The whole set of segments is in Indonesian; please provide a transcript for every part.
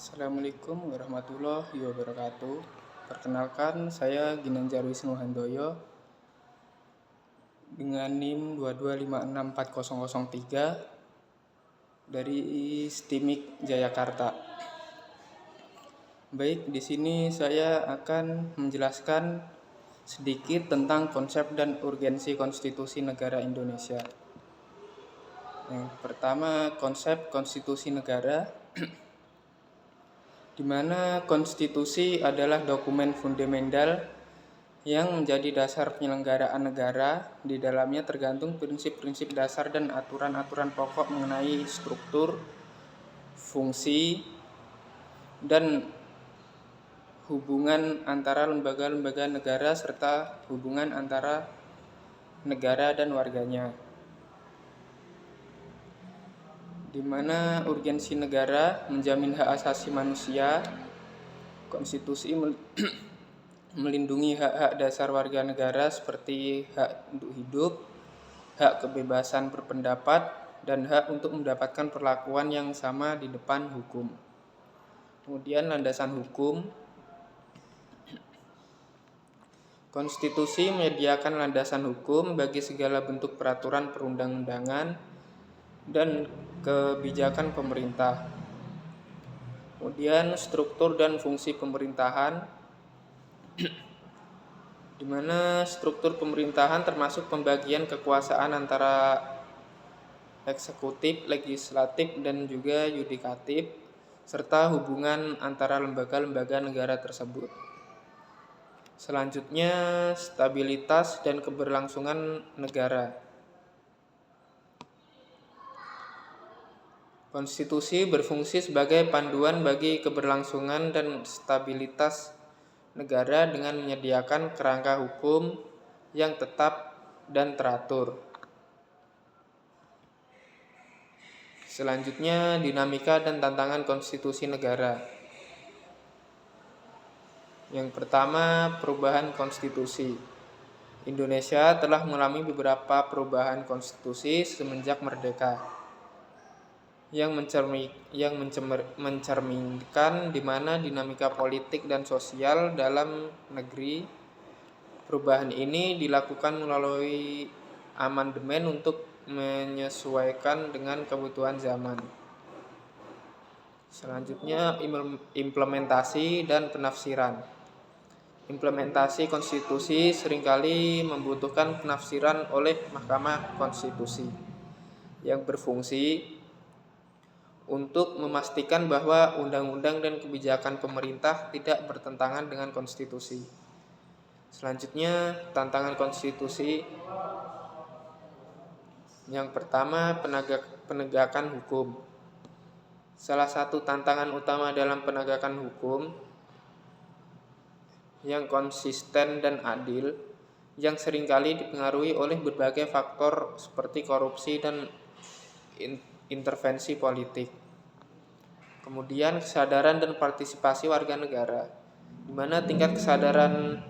Assalamualaikum warahmatullahi wabarakatuh. Perkenalkan, saya Ginanjar Wisnu Handoyo dengan NIM 2256403 dari STIMIK Jayakarta. Baik, di sini saya akan menjelaskan sedikit tentang konsep dan urgensi konstitusi negara Indonesia. Yang pertama, konsep konstitusi negara, di mana konstitusi adalah dokumen fundamental yang menjadi dasar penyelenggaraan negara. Di dalamnya tergantung prinsip-prinsip dasar dan aturan-aturan pokok mengenai struktur, fungsi, dan hubungan antara lembaga-lembaga negara serta hubungan antara negara dan warganya. Di mana urgensi negara menjamin hak asasi manusia, konstitusi melindungi hak-hak dasar warga negara seperti hak untuk hidup, hak kebebasan berpendapat, dan hak untuk mendapatkan perlakuan yang sama di depan hukum. Kemudian landasan hukum. Konstitusi menyediakan landasan hukum bagi segala bentuk peraturan perundang-undangan dan kebijakan pemerintah. Kemudian struktur dan fungsi pemerintahan, di mana struktur pemerintahan termasuk pembagian kekuasaan antara eksekutif, legislatif, dan juga yudikatif, serta hubungan antara lembaga-lembaga negara tersebut. Selanjutnya, stabilitas dan keberlangsungan negara. Konstitusi berfungsi sebagai panduan bagi keberlangsungan dan stabilitas negara dengan menyediakan kerangka hukum yang tetap dan teratur. Selanjutnya, dinamika dan tantangan konstitusi negara. Yang pertama, perubahan konstitusi. Indonesia telah mengalami beberapa perubahan konstitusi semenjak merdeka, yang mencerminkan di mana dinamika politik dan sosial dalam negeri. Perubahan ini dilakukan melalui amandemen untuk menyesuaikan dengan kebutuhan zaman. Selanjutnya, implementasi dan penafsiran. Implementasi konstitusi seringkali membutuhkan penafsiran oleh Mahkamah Konstitusi yang berfungsi untuk memastikan bahwa undang-undang dan kebijakan pemerintah tidak bertentangan dengan konstitusi. Selanjutnya, tantangan konstitusi. Yang pertama, penegakan hukum. Salah satu tantangan utama dalam penegakan hukum yang konsisten dan adil, yang seringkali dipengaruhi oleh berbagai faktor seperti korupsi dan intervensi politik. Kemudian kesadaran dan partisipasi warga negara, di mana tingkat kesadaran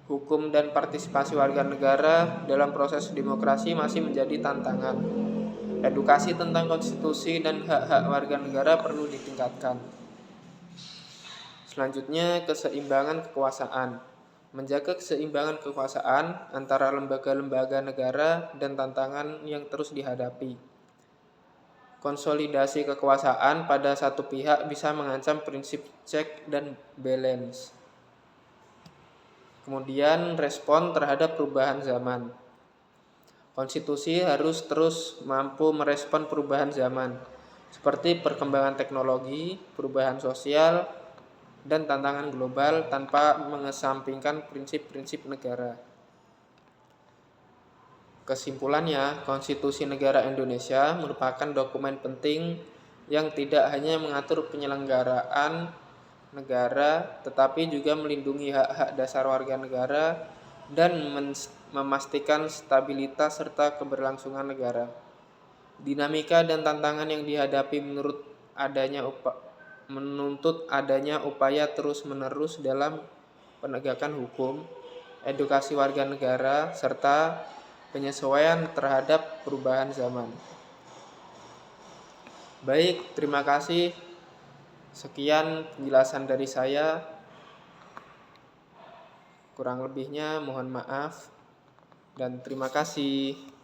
hukum dan partisipasi warga negara dalam proses demokrasi masih menjadi tantangan. Edukasi tentang konstitusi dan hak-hak warga negara perlu ditingkatkan. Selanjutnya, keseimbangan kekuasaan. Menjaga keseimbangan kekuasaan antara lembaga-lembaga negara dan tantangan yang terus dihadapi. Konsolidasi kekuasaan pada satu pihak bisa mengancam prinsip check dan balance. Kemudian, respon terhadap perubahan zaman. Konstitusi harus terus mampu merespon perubahan zaman, seperti perkembangan teknologi, perubahan sosial, dan tantangan global tanpa mengesampingkan prinsip-prinsip negara. Kesimpulannya, Konstitusi Negara Indonesia merupakan dokumen penting yang tidak hanya mengatur penyelenggaraan negara, tetapi juga melindungi hak-hak dasar warga negara dan memastikan stabilitas serta keberlangsungan negara. Dinamika dan tantangan yang dihadapi menuntut adanya upaya terus-menerus dalam penegakan hukum, edukasi warga negara, serta penyesuaian terhadap perubahan zaman. Baik, terima kasih. Sekian penjelasan dari saya. Kurang lebihnya mohon maaf dan terima kasih.